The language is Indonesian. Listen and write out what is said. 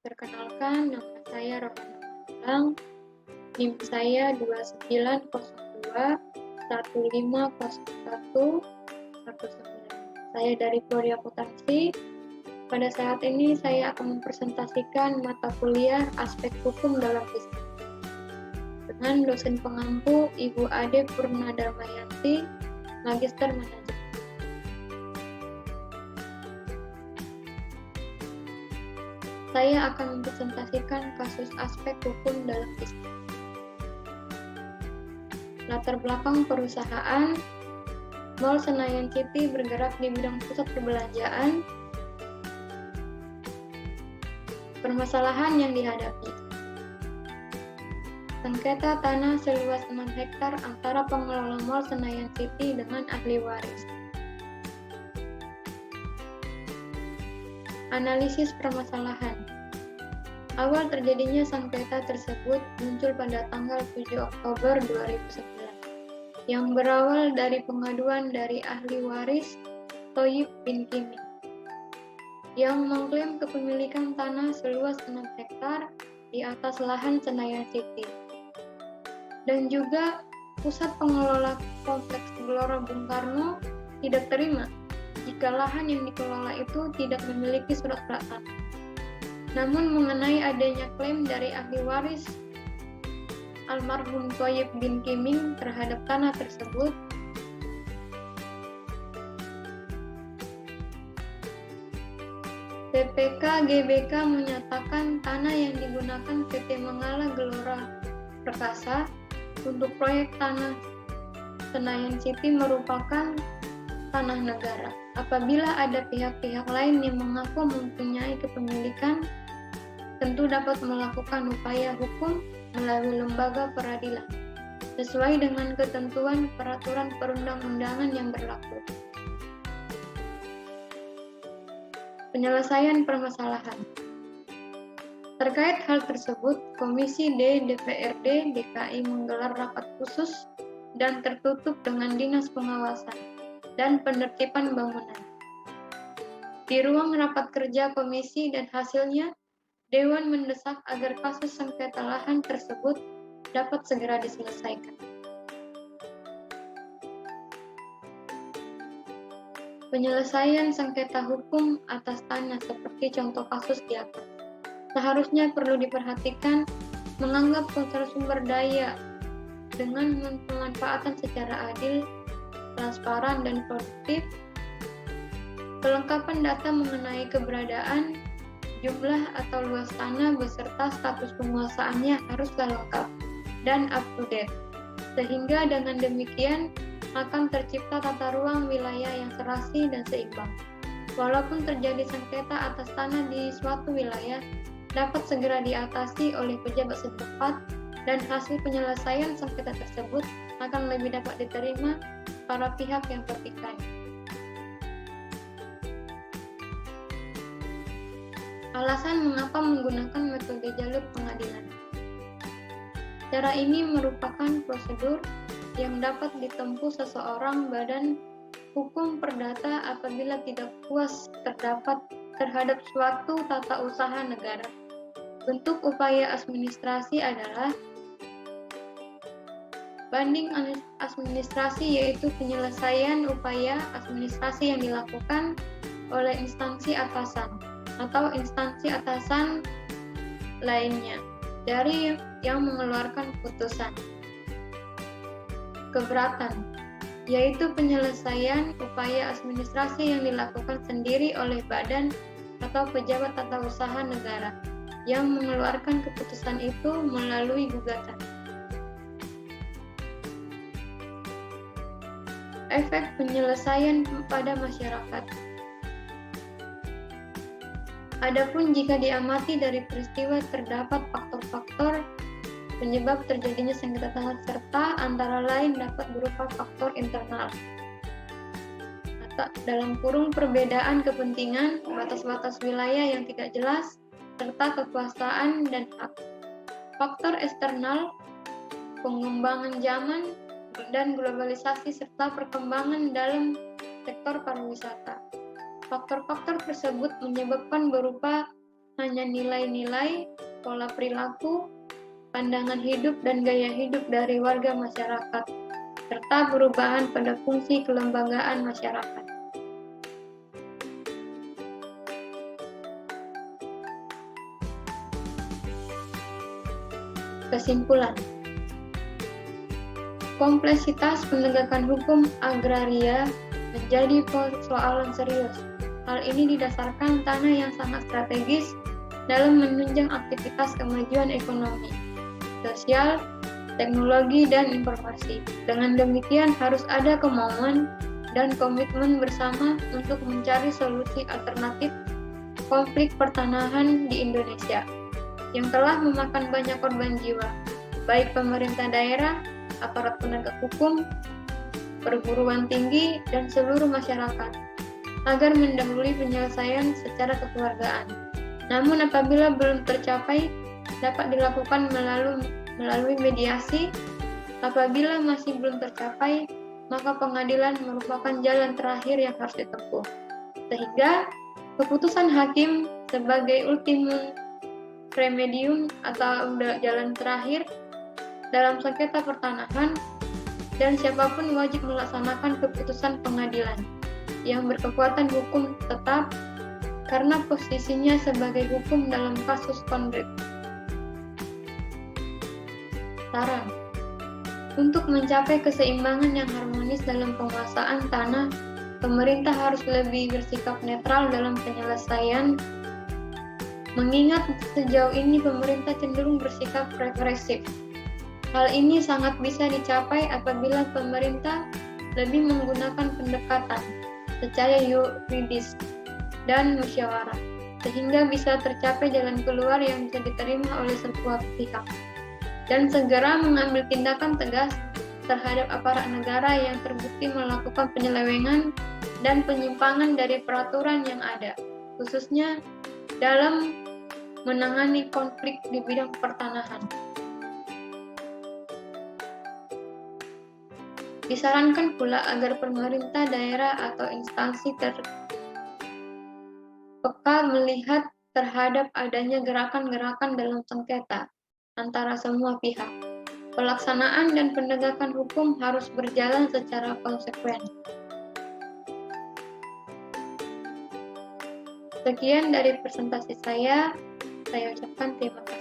Perkenalkan, nama saya Rohana Malang, NIM saya 2901150119. Saya dari Prodi Akuntansi. Pada saat ini saya akan mempresentasikan mata kuliah aspek hukum dalam bisnis dengan dosen pengampu Ibu Ade Purnadharmayanti, Magister Manajemen. Saya akan mempresentasikan kasus aspek hukum dalam bisnis. Latar belakang perusahaan, Mall Senayan City bergerak di bidang pusat perbelanjaan. Permasalahan yang dihadapi: sengketa tanah seluas 6 hektar antara pengelola Mall Senayan City dengan ahli waris. Analisis permasalahan. Awal terjadinya sengketa tersebut muncul pada tanggal 7 Oktober 2009 yang berawal dari pengaduan dari ahli waris Thoyib bin Kiming yang mengklaim kepemilikan tanah seluas 6 hektar di atas lahan Senayan City. Dan juga pusat pengelola kompleks Gelora Bung Karno tidak terima jika lahan yang dikelola itu tidak memiliki surat-surat tanah. Namun mengenai adanya klaim dari ahli waris almarhum Thoyib bin Kiming terhadap tanah tersebut, PPK GBK menyatakan tanah yang digunakan PT Mangala Gelora Perkasa untuk proyek tanah Senayan City merupakan tanah negara. Apabila ada pihak-pihak lain yang mengaku mempunyai kepemilikan, tentu dapat melakukan upaya hukum melalui lembaga peradilan sesuai dengan ketentuan peraturan perundang-undangan yang berlaku. Penyelesaian permasalahan. Terkait hal tersebut, Komisi D DPRD DKI menggelar rapat khusus dan tertutup dengan Dinas Pengawasan dan Penertiban Bangunan. Di ruang rapat kerja komisi dan hasilnya, Dewan mendesak agar kasus sengketa lahan tersebut dapat segera diselesaikan. Penyelesaian sengketa hukum atas tanah seperti contoh kasus di atas seharusnya perlu diperhatikan menganggap unsur sumber daya dengan pemanfaatan secara adil, transparan, dan produktif. Kelengkapan data mengenai keberadaan, jumlah atau luas tanah beserta status penguasaannya haruslah lengkap dan up to date, sehingga dengan demikian akan tercipta tata ruang wilayah yang serasi dan seimbang. Walaupun terjadi sengketa atas tanah di suatu wilayah, dapat segera diatasi oleh pejabat setempat dan hasil penyelesaian sengketa tersebut akan lebih dapat diterima para pihak yang terkait. Alasan mengapa menggunakan metode jalur pengadilan. Cara ini merupakan prosedur yang dapat ditempuh seseorang badan hukum perdata apabila tidak puas terhadap suatu tata usaha negara. Bentuk upaya administrasi adalah banding administrasi, yaitu penyelesaian upaya administrasi yang dilakukan oleh instansi atasan atau instansi atasan lainnya dari yang mengeluarkan putusan. Keberatan, yaitu penyelesaian upaya administrasi yang dilakukan sendiri oleh badan atau pejabat tata usaha negara yang mengeluarkan keputusan itu melalui gugatan. Efek penyelesaian pada masyarakat. Adapun jika diamati dari peristiwa terdapat faktor-faktor penyebab terjadinya sengketa tanah serta antara lain dapat berupa faktor internal atau dalam kurung perbedaan kepentingan, batas-batas wilayah yang tidak jelas, serta kekuasaan dan hak. Faktor eksternal, pengembangan zaman dan globalisasi serta perkembangan dalam sektor pariwisata. Faktor-faktor tersebut menyebabkan berupa hanya nilai-nilai, pola perilaku, pandangan hidup dan gaya hidup dari warga masyarakat, serta perubahan pada fungsi kelembagaan masyarakat. Kesimpulan, kompleksitas penegakan hukum agraria menjadi persoalan serius. Hal ini didasarkan tanah yang sangat strategis dalam menunjang aktivitas kemajuan ekonomi, sosial, teknologi, dan informasi. Dengan demikian harus ada kemauan dan komitmen bersama untuk mencari solusi alternatif konflik pertanahan di Indonesia yang telah memakan banyak korban jiwa, baik pemerintah daerah, aparat penegak hukum, perguruan tinggi, dan seluruh masyarakat, agar mendahului penyelesaian secara kekeluargaan. Namun apabila belum tercapai, dapat dilakukan melalui mediasi. Apabila masih belum tercapai, maka pengadilan merupakan jalan terakhir yang harus ditempuh. Sehingga keputusan hakim sebagai ultimum remedium atau jalan terakhir dalam sengketa pertanahan, dan siapapun wajib melaksanakan keputusan pengadilan yang berkekuatan hukum tetap karena posisinya sebagai hukum dalam kasus konflik. Saran: untuk mencapai keseimbangan yang harmonis dalam penguasaan tanah, pemerintah harus lebih bersikap netral dalam penyelesaian. Mengingat sejauh ini pemerintah cenderung bersikap represif. Hal ini sangat bisa dicapai apabila pemerintah lebih menggunakan pendekatan secara yuridis dan musyawarah, sehingga bisa tercapai jalan keluar yang bisa diterima oleh semua pihak, dan segera mengambil tindakan tegas terhadap aparat negara yang terbukti melakukan penyelewengan dan penyimpangan dari peraturan yang ada, khususnya dalam menangani konflik di bidang pertanahan. Disarankan pula agar pemerintah daerah atau instansi peka melihat terhadap adanya gerakan-gerakan dalam sengketa antara semua pihak. Pelaksanaan dan penegakan hukum harus berjalan secara konsekuen. Sekian dari presentasi saya ucapkan terima kasih.